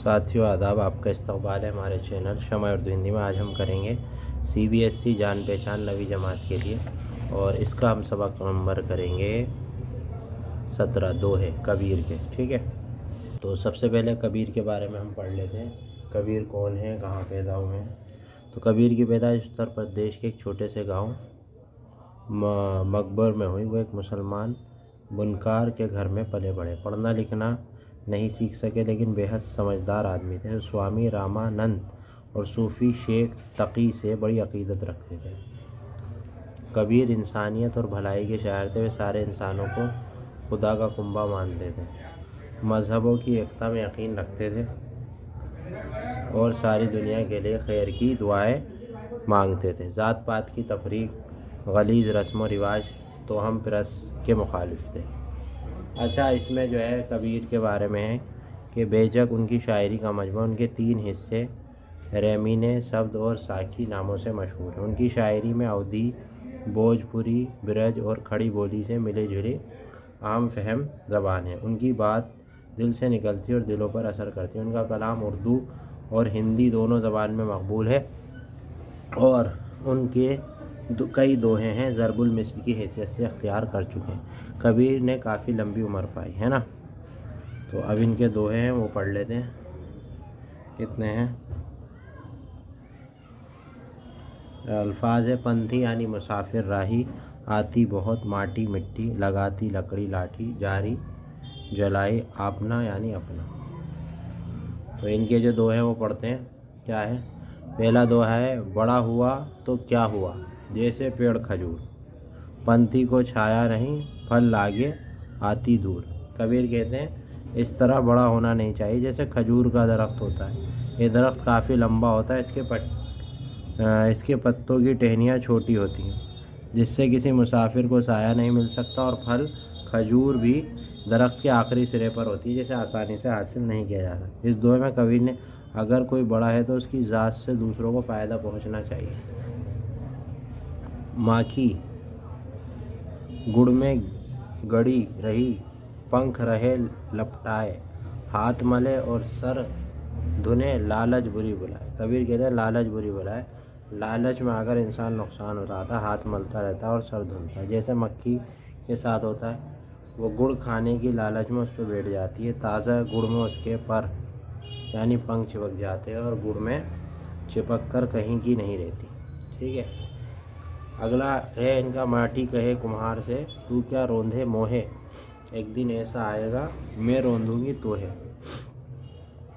साथियों आदाब, आपका इस्तकबाल है हमारे चैनल शमा उर्दू हिंदी में। आज हम करेंगे CBSE जान पहचान नवी जमात के लिए और इसका हम सबक नंबर करेंगे 17 दोहे कबीर के। ठीक है, तो सबसे पहले कबीर के बारे में हम पढ़ लेते हैं। कबीर कौन है, कहाँ पैदा हुए हैं। तो कबीर की पैदाइश उत्तर प्रदेश के एक छोटे से गाँव मकबर में हुई। वो एक मुसलमान बुनकार के घर में पले बढ़े। पढ़ना लिखना नहीं सीख सके लेकिन बेहद समझदार आदमी थे। स्वामी रामानंद और सूफी शेख तकी से बड़ी अकीदत रखते थे। कबीर इंसानियत और भलाई के शायर थे। वे सारे इंसानों को खुदा का कुंबा मानते थे, मजहबों की एकता में यकीन रखते थे और सारी दुनिया के लिए खैर की दुआएं मांगते थे। ज़ात पात की तफरीक, गलीज़ रस्म व रिवाज तो हम फिरस के मुखालिफ थे। अच्छा, इसमें जो है कबीर के बारे में है कि बेजक उनकी शायरी का मजमू उनके 3 हिस्से रेमीने, शब्द और साखी नामों से मशहूर है। उनकी शायरी में अवधी, भोजपुरी, ब्रज और खड़ी बोली से मिले जुले आम फहम ज़बान है। उनकी बात दिल से निकलती और दिलों पर असर करती है। उनका कलाम उर्दू और हिंदी दोनों ज़बान में मकबूल है और उनके कई दोहे हैं ज़रबुल मिस्ल की हैसियत से अख्तियार कर चुके हैं। कबीर ने काफ़ी लंबी उम्र पाई है ना। तो अब इनके दोहे हैं वो पढ़ लेते हैं। कितने हैं? अल्फाज पंथी यानी मुसाफिर राही, आती बहुत माटी मिट्टी, लगाती लकड़ी लाठी, जारी जलाई आपना यानी अपना। तो इनके जो दोहे हैं वो पढ़ते हैं। क्या है? पहला दोहा है, बड़ा हुआ तो क्या हुआ जैसे पेड़ खजूर, पंथी को छाया नहीं फल लागे आती दूर। कबीर कहते हैं इस तरह बड़ा होना नहीं चाहिए जैसे खजूर का दरख्त होता है। ये दरख्त काफ़ी लंबा होता है, इसके पत्तों की टहनियाँ छोटी होती हैं जिससे किसी मुसाफिर को साया नहीं मिल सकता और फल खजूर भी दरख्त के आखिरी सिरे पर होती है जिसे आसानी से हासिल नहीं किया जा सकता। इस दोहे में कबीर ने अगर कोई बड़ा है तो उसकी ज़ात से दूसरों को फ़ायदा पहुंचना चाहिए। माखी गुड़ में गड़ी रही, पंख रहे लपटाए, हाथ मले और सर धुने, लालच बुरी बुलाए। कबीर कहते हैं लालच बुरी बुलाए। लालच में अगर इंसान नुकसान उठाता, हाथ मलता रहता है और सर धुनता है। जैसे मक्खी के साथ होता है, वो गुड़ खाने की लालच में उस पर बैठ जाती है। ताज़ा गुड़ में उसके पर यानी पंख चिपक जाते हैं और गुड़ में चिपक कर कहीं की नहीं रहती। ठीक है, अगला है इनका, माटी कहे कुम्हार से तू क्या रोंधे मोहे, एक दिन ऐसा आएगा मैं रोंधूंगी तोहे।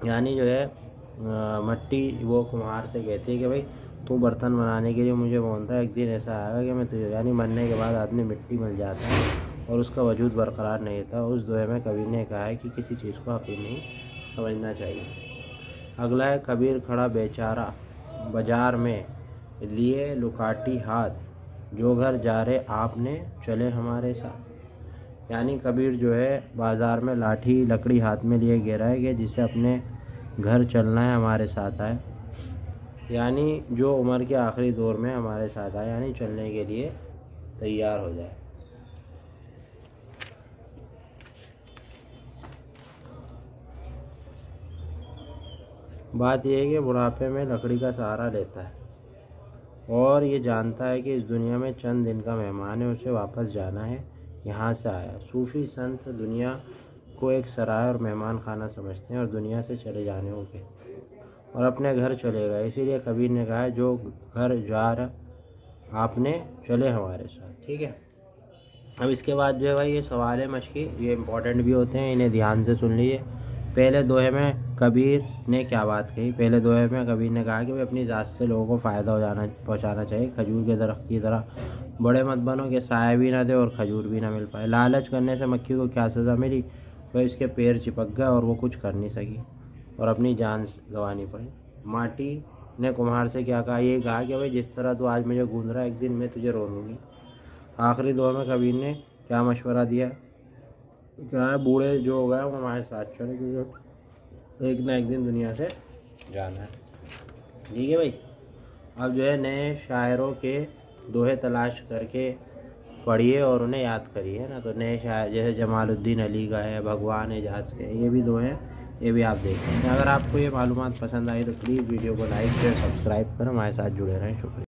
यानी जो है मट्टी वो कुम्हार से कहती है कि भाई तू बर्तन बनाने के लिए मुझे बोलता है, एक दिन ऐसा आएगा कि मैं तुझे, यानी मरने के बाद आदमी मिट्टी मिल जाता है और उसका वजूद बरकरार नहीं होता। उस दोहे में कबीर ने कहा है कि किसी चीज़ को हकीर नहीं समझना चाहिए। अगला है, कबीर खड़ा बेचारा बाजार में लिए लुकाटी हाथ, जो घर जा रहे आपने चले हमारे साथ। यानी कबीर जो है बाज़ार में लाठी लकड़ी हाथ में लिए गिरा है कि जिसे अपने घर चलना है हमारे साथ आए। यानी जो उम्र के आखिरी दौर में हमारे साथ आए, यानी चलने के लिए तैयार हो जाए। बात यह है कि बुढ़ापे में लकड़ी का सहारा लेता है और ये जानता है कि इस दुनिया में चंद दिन का मेहमान है, उसे वापस जाना है, यहाँ से आया। सूफी संत दुनिया को एक सराय और मेहमान खाना समझते हैं और दुनिया से चले जाने को कहते हैं और अपने घर चलेगा। इसीलिए कबीर ने कहा है जो घर जा रहा आपने चले हमारे साथ। ठीक है, अब इसके बाद जो है भाई ये सवाल है मशकी, ये इम्पोर्टेंट भी होते हैं, इन्हें ध्यान से सुन लीजिए। पहले दोहे में कबीर ने क्या बात कही? पहले दोहे में कबीर ने कहा कि भाई अपनी ज़ात से लोगों को फ़ायदा पहुँचाना चाहिए। खजूर के दरख्त की तरह बड़े मत बनो कि साया भी ना दे और खजूर भी ना मिल पाए। लालच करने से मक्खी को क्या सज़ा मिली? भाई उसके पैर चिपक गए और वो कुछ कर नहीं सकी और अपनी जान गंवानी पड़ी। माटी ने कुम्हार से क्या कहा? ये कहा कि भाई जिस तरह तू आज मुझे गूंद रहा है, एक दिन मैं तुझे रोऊंगी। आखिरी दोहे में कबीर ने क्या मशवरा दिया? क्या है, बूढ़े जो हो गए वो हमारे साथ चले क्योंकि एक ना एक दिन दुनिया से जाना है। ठीक है भाई, अब जो है नए शायरों के दोहे तलाश करके पढ़िए और उन्हें याद करिए ना। तो नए शायर जैसे जमालुद्दीन अली का है, भगवान एजाज के, ये भी दोहे ये भी आप देख सकते हैं। अगर आपको ये मालूमात पसंद आई तो प्लीज़ वीडियो को लाइक शेयर सब्सक्राइब करें, हमारे साथ जुड़े रहें। शुक्रिया।